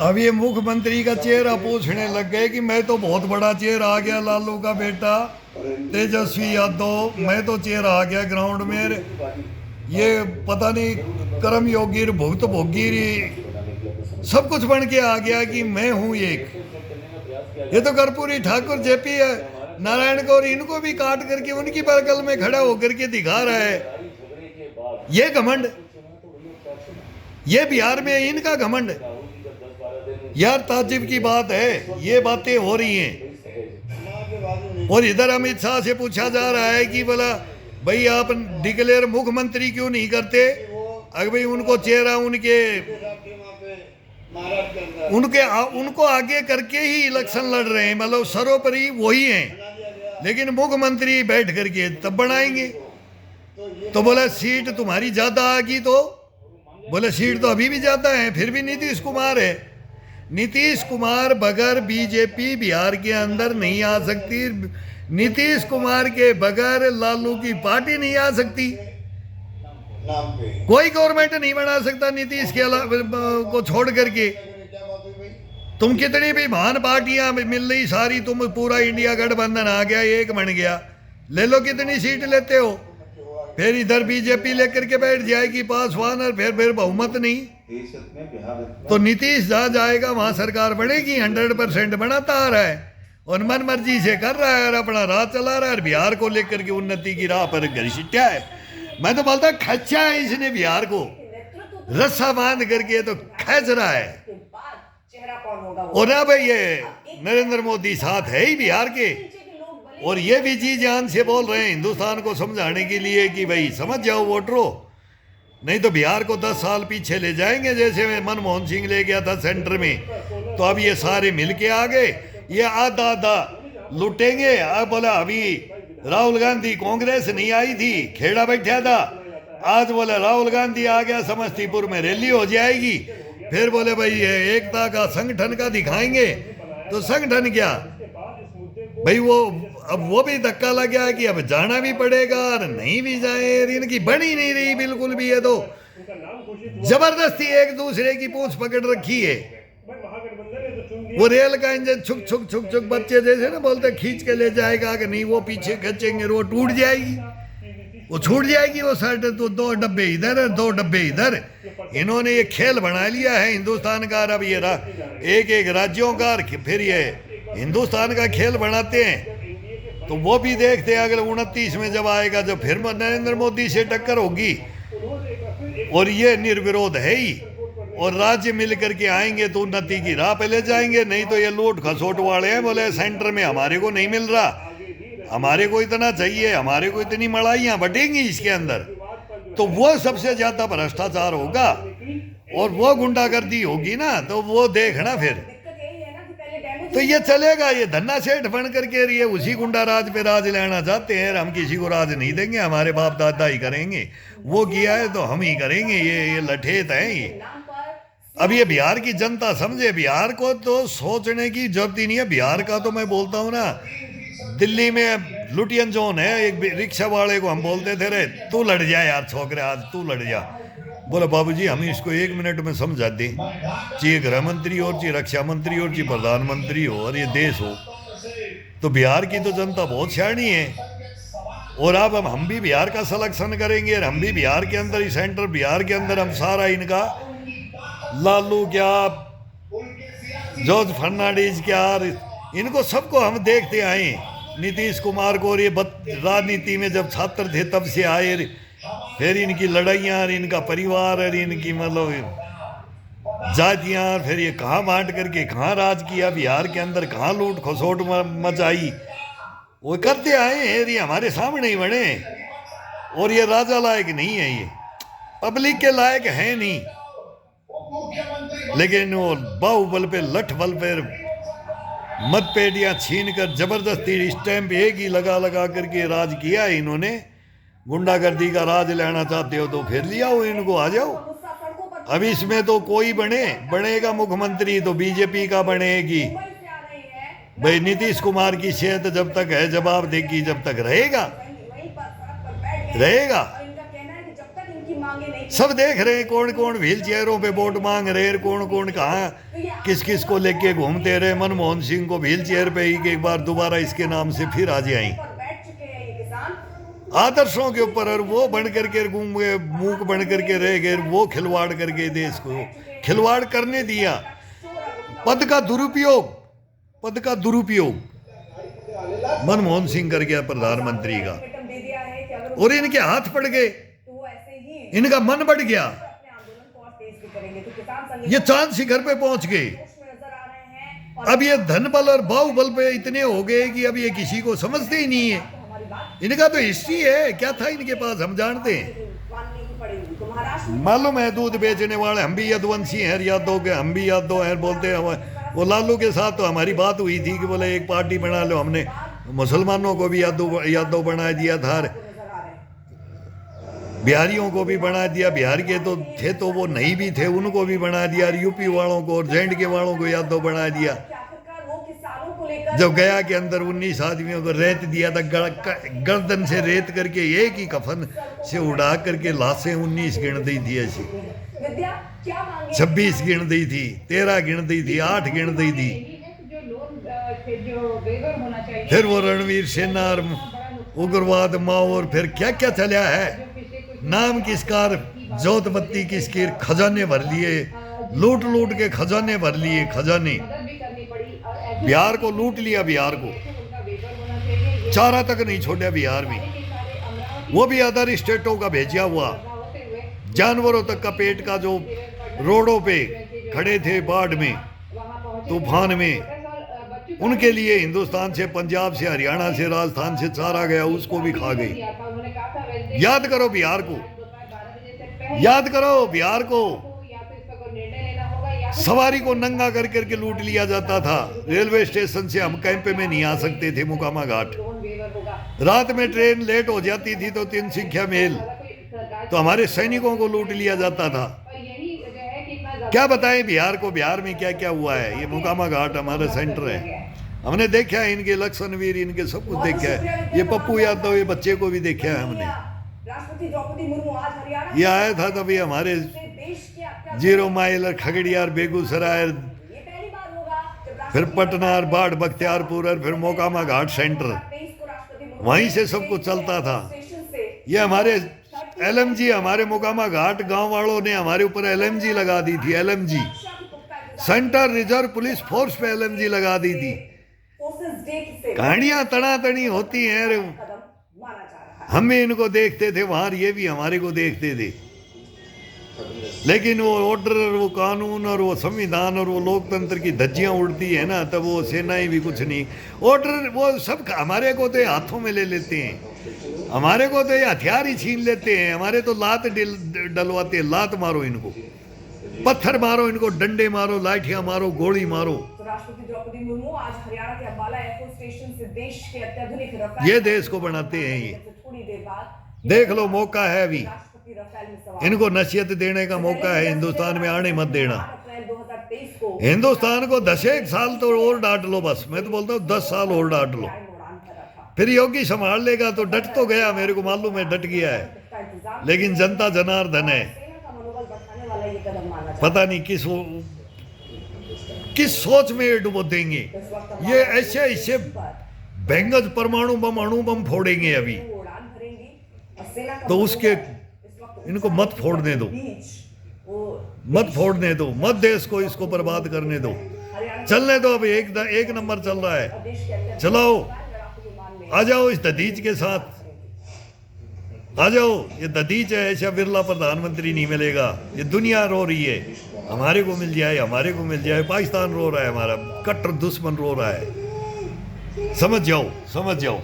अब ये मुख्यमंत्री का चेहरा पूछने लग गए कि मैं तो बहुत बड़ा चेहरा आ गया, लालू का बेटा तेजस्वी यादव, मैं तो चेहरा आ गया ग्राउंड में। ये पता नहीं कर्म योगी भुक्त भोगी सब कुछ बन के आ गया कि मैं हूं एक। ये तो कर्पूरी ठाकुर जेपी है नारायण को, और इनको भी काट करके उनकी बगल में खड़ा होकर के दिखा रहा है। ये घमंड, ये बिहार में इनका घमंड। यार ताज्जुब की बात है, ये बातें हो रही हैं। और इधर अमित शाह से पूछा जा रहा है कि बोला भाई आप डिक्लेयर मुख्यमंत्री क्यों नहीं करते? अगर भाई उनको चेहरा उनको आगे करके ही इलेक्शन लड़ रहे हैं, मतलब सर्वोपरि वही हैं, लेकिन मुख्यमंत्री बैठ करके तब बनाएंगे। तो बोला सीट तुम्हारी ज्यादा आगी, तो बोले सीट तो अभी भी ज्यादा है, फिर भी नीतीश कुमार है। नीतीश कुमार बगैर बीजेपी बिहार के अंदर नहीं आ सकती। नीतीश कुमार के बगैर लालू की पार्टी नहीं आ सकती। कोई गवर्नमेंट नहीं बना सकता नीतीश के को छोड़ करके। तुम कितनी भी महान पार्टियां मिल रही सारी, तुम पूरा इंडिया गठबंधन आ गया, एक बन गया, ले लो कितनी सीट लेते हो। फिर इधर बीजेपी लेकर के बैठ जाएगी पासवान, और फिर बहुमत नहीं। तो नीतीश जहां जाएगा वहां सरकार बनेगी। 100% बनाता आ रहा है और मन मर्जी से कर रहा है और अपना राह चला रहा है। बिहार को लेकर के उन्नति की राह पर घसीटा है। मैं तो बोलता खच्चा है इसने, बिहार को रस्सा बांध करके तो खींच रहा है। और अब ये नरेंद्र मोदी साथ है ही बिहार के, और ये भी जी जान से बोल रहे हैं हिंदुस्तान को समझाने के लिए कि भाई समझ जाओ वोटरों, नहीं तो बिहार को 10 साल पीछे ले जाएंगे। जैसे मनमोहन सिंह ले गया था सेंटर में, तो अब ये सारे मिलके आ गए, ये आधा आधा लुटेंगे। अब बोला अभी राहुल गांधी कांग्रेस नहीं आई थी, खेड़ा बैठा था, आज बोले राहुल गांधी आ गया, समस्तीपुर में रैली हो जाएगी। फिर बोले भाई एकता का संगठन का दिखाएंगे, तो संगठन क्या भाई, वो अब वो भी धक्का लग गया कि अब जाना भी पड़ेगा, और नहीं भी जाए इनकी बनी नहीं रही बिल्कुल भी। ये तो जबरदस्ती एक दूसरे की पूंछ पकड़ रखी है। वो रेल का इंजन छुक छुक छुक छुक बच्चे जैसे ना बोलते खींच के ले जाएगा कि नहीं, वो पीछे खींचेंगे वो टूट जाएगी, वो छूट जाएगी वो शर्ट। तो 2 डब्बे इधर है 2 डब्बे इधर। इन्होंने ये खेल बना लिया है हिंदुस्तान का। अब ये एक एक राज्यों का, फिर ये हिंदुस्तान का खेल बनाते हैं। तो वो भी देखते हैं अगले 29 में जब आएगा, जब फिर नरेंद्र मोदी से टक्कर होगी। और ये निर्विरोध है ही, और राज्य मिल करके आएंगे तो उन्नति की राह पे ले जाएंगे। नहीं तो ये लूट खसोट वाले हैं, बोले सेंटर में हमारे को नहीं मिल रहा, हमारे को इतना चाहिए, हमारे को इतनी मड़ाइयाँ बटेंगी इसके अंदर। तो वो सबसे ज्यादा भ्रष्टाचार होगा और वो गुंडागर्दी होगी ना, तो वो देखना फिर तो ये चलेगा। ये धन्ना सेठ बन करके ये उसी गुंडा राज पे राज लेना चाहते हैं। हम किसी को राज नहीं देंगे, हमारे बाप दादा ही करेंगे, वो किया है तो हम ही करेंगे। ये लठेत हैं ये। अब ये बिहार की जनता समझे, बिहार को तो सोचने की जरूरत ही नहीं है। बिहार का तो मैं बोलता हूँ ना, दिल्ली में लुटियन जोन है, एक रिक्शा वाले को हम बोलते थे रे तू लड़ जा यार छोकरे, आज तू लड़ जा। बोला बाबूजी हम इसको 1 मिनट में समझा दें, चाहे गृह मंत्री हो, चाहे रक्षा मंत्री हो, चाहे प्रधानमंत्री हो, और ये देश हो। तो बिहार की तो जनता बहुत सियानी है। और अब हम भी बिहार का सिलेक्शन करेंगे, और हम भी बिहार के अंदर ही सेंटर बिहार के अंदर हम सारा इनका लालू क्या, जॉर्ज फर्नांडिस क्या, इनको सबको हम देखते आए। नीतीश कुमार को, और ये राजनीति में जब छात्र थे तब से आए, फिर इनकी लड़ाइयाँ और इनका परिवार और इनकी मतलब जातियाँ, फिर ये कहाँ बांट करके कहाँ राज किया बिहार के अंदर, कहाँ लूट खसोट मचाई, वो करते आए हैं। ये हमारे सामने ही बने, और ये राजा लायक नहीं है, ये पब्लिक के लायक है नहीं। लेकिन वो बाहुबल पे लठ बल पे मतपेटियाँ छीन कर जबरदस्ती स्टैंप एक ही लगा लगा करके राज किया है इन्होंने। गुंडागर्दी का राज लेना चाहते हो तो फिर लिया हो इनको, आ जाओ। अब इसमें तो कोई बनेगा मुख्यमंत्री तो बीजेपी का बनेगी। भाई नीतीश कुमार की सेहत जब तक है, जवाब देगी, जब तक रहेगा। मांगे नहीं। सब देख रहे हैं कौन कौन व्हील चेयरों पे वोट मांग रहे हैं, कौन कौन कहाँ किस किस को लेके घूमते रहे। मनमोहन सिंह को व्हील चेयर पे ही एक बार दोबारा इसके नाम से फिर आ जाए। पर बैठ चुके हैं ये किसान। आदर्शों के ऊपर और वो बन करके घूम गए, मूक बन करके रह गए, वो खिलवाड़ करके देश को खिलवाड़ करने दिया। पद का दुरुपयोग, पद का दुरुपयोग मनमोहन सिंह कर गया प्रधानमंत्री का, अल्टीमेटम दे दिया है कि अगर और इनके हाथ पड़ गए, तो वो ऐसे ही इनका मन बढ़ गया, अपने आंदोलन को और तेज भी करेंगे। तो किसान संगठन ये चांद शिखर पे पहुंच गए। जोश में नजर आ रहे हैं और अब ये धन बल और बाहुबल पे इतने हो गए कि अब ये किसी को समझते ही नहीं है। हमारी बात इनका तो हिस्ट्री है, क्या था इनके पास हम जानते हैं। मानने की पड़ेगी। तो महाराष्ट्र में मालूम है दूध बेचने वाले हम भी यदुवंशी हैं, यादव के हम भी यादव हैं बोलते हैं। वो लालू के साथ तो हमारी बात हुई थी कि बोले एक पार्टी बना लो, हमने मुसलमानों को भी यादव बना दिया था, नजर आ रहे हैं। बिहारियों को भी बना दिया, बिहार के तो थे तो वो नहीं भी थे उनको भी बना दिया, और यूपी वालों को और जे वालों को यादव बना दिया। कि आखिरकार वो किसानों को लेकर जब गया के अंदर 19 आदमियों को रेत दिया था, गर्दन से रेत करके एक ही कफन से उड़ा करके लाशें 19 गिन दी थी ऐसी, विद्या क्या मांगे 26 गिन दी थी, 13 गिन दी थी, 8 गिन दी थी। जो लोन जो वेवर होना चाहिए, फिर वो रणवीर सेना और उग्रवाद माओ और फिर क्या क्या चला है, नाम किसका, जोत बत्ती किसके, खजाने भर लिए, लूट लूट के खजाने भर लिए, खजाने। मदद भी करनी पड़ी और ऐसे बिहार को लूट लिया, बिहार को उनका वेवर होना चाहिए। ये चारा तक नहीं छोड़ा बिहार में, सारे अमरावती वो भी अदर स्टेटों का भेजा हुआ। होते हुए जानवरों तक का पेट का जो रोडों पे खड़े थे बाढ़ में, वहां पहुंचे। तूफान में, बच्चों उनके लिए हिंदुस्तान से, पंजाब से, हरियाणा से, राजस्थान से चारा गया, उसको भी खा गई। दिया था, उन्होंने कहा था वेस्टर्न याद करो बिहार को, दोपहर 12 बजे से पहले याद करो बिहार को। या तो इस पर कोई निर्णय लेना होगा या फिर सवारी को नंगा कर करके लूट लिया जाता था। रेलवे स्टेशन से हम कैंप में नहीं आ सकते थे, मुकामा घाट। लोन वेवर होगा। रात में ट्रेन लेट हो जाती थी तो 3 संख्या मेल, कोई सरकार तो हमारे सैनिकों को लूट लिया जाता था। और यही वजह है कि इतना ज्यादा क्या बताएं बिहार को, बिहार में क्या क्या हुआ है। ये मुकामा घाट हमारा सेंटर है, हमने देखा है इनके लक्षण वीर, इनके सब कुछ देखा है। ये पप्पू यादव ये बच्चे को भी देखा है हमने। राष्ट्रपति द्रौपदी मुर्मू आज हरियाणा ये आया था तभी हमारे से देश के अत्याचार 0 माइल और खगड़िया और बेगूसराय, ये पहली बार होगा जब फिर राष्ट्रपति पटना और बाढ़ बख्तियारपुर और फिर मोकामा घाट सेंटर, 23 को राष्ट्रपति मुर्मू वहीं से सब कुछ चलता था। स्टेशन से ये हमारे LMG, हमारे मोकामा घाट गांव वालों ने हमारे ऊपर LMG लगा दी थी। LMG सुरक्षा की पुख्ता इंतजाम सेंटर रिजर्व पुलिस फोर्स पे LMG लगा दी थी। फोर्सेस डे से कहानियां तड़ातड़ी होती हैं। अरे कदम माना जा रहा है। हम भी इनको देखते थे वहां, ये भी हमारे को देखते थे, लेकिन वो ऑर्डर और वो कानून और वो संविधान और वो लोकतंत्र की धज्जियां उड़ती है ना, तब वो सेनाएं भी कुछ नहीं। ऑर्डर वो सब हमारे को तो हाथों में ले लेते हैं, हमारे को तो ये हथियार ही छीन लेते हैं। हमारे तो लात डलवाते हैं, लात मारो इनको, पत्थर मारो इनको, डंडे मारो, लाठियां मारो, गोली मारो। तो राष्ट्रपति द्रौपदी मुर्मू आज हरियाणा के अंबाला एयरफोर्स स्टेशन से देश के अत्याधुनिक रफाल ये देश को बनाते हैं। ये से थोड़ी देर बाद देख लो, मौका है अभी, राष्ट्रपति रफाल में सवार इनको नसीहत देने का मौका है। हिंदुस्तान में आने मत देना। अप्रैल 2023 को हिंदुस्तान को 10 साल तो और डांट लो, बस मैं तो बोलता हूँ 10 साल और डांट लो, उड़ान भरा था। फिर योगी संभाल लेगा। तो डट तो गया, मेरे को मालूम है डट गया है, इसका इंतजाम लेकिन जनता जनार्दन है। सेना का मनोबल बढ़ाने वाला ये कदम माना जाता पता नहीं किस सोच में ये डुबो देंगे। है। इस वक्त ये ऐसे ऐसे पर बैंगज परमाणु बम, अणु बम फोड़ेंगे अभी, वो उड़ान भरेंगी और सेना का तो उसके मनोबल इस वक्त इनको मत फोड़ने दो, बीच वो मत फोड़ने दो, मत देश को इसको बर्बाद करने दो, हरियाणा चलने दो। अभी एक नंबर चल रहा है, देश के अत्याधुनिक चलाओ, लड़ाकू विमान में आ जाओ इस ददीज के साथ, आ जाओ। ये ददीज है, ऐसा बिरला प्रधानमंत्री नहीं मिलेगा। ये दुनिया रो रही है, हमारे को मिल जाए, हमारे को मिल जाए। पाकिस्तान रो रहा है, हमारा कट्टर दुश्मन रो रहा है। समझ जाओ, समझ जाओ।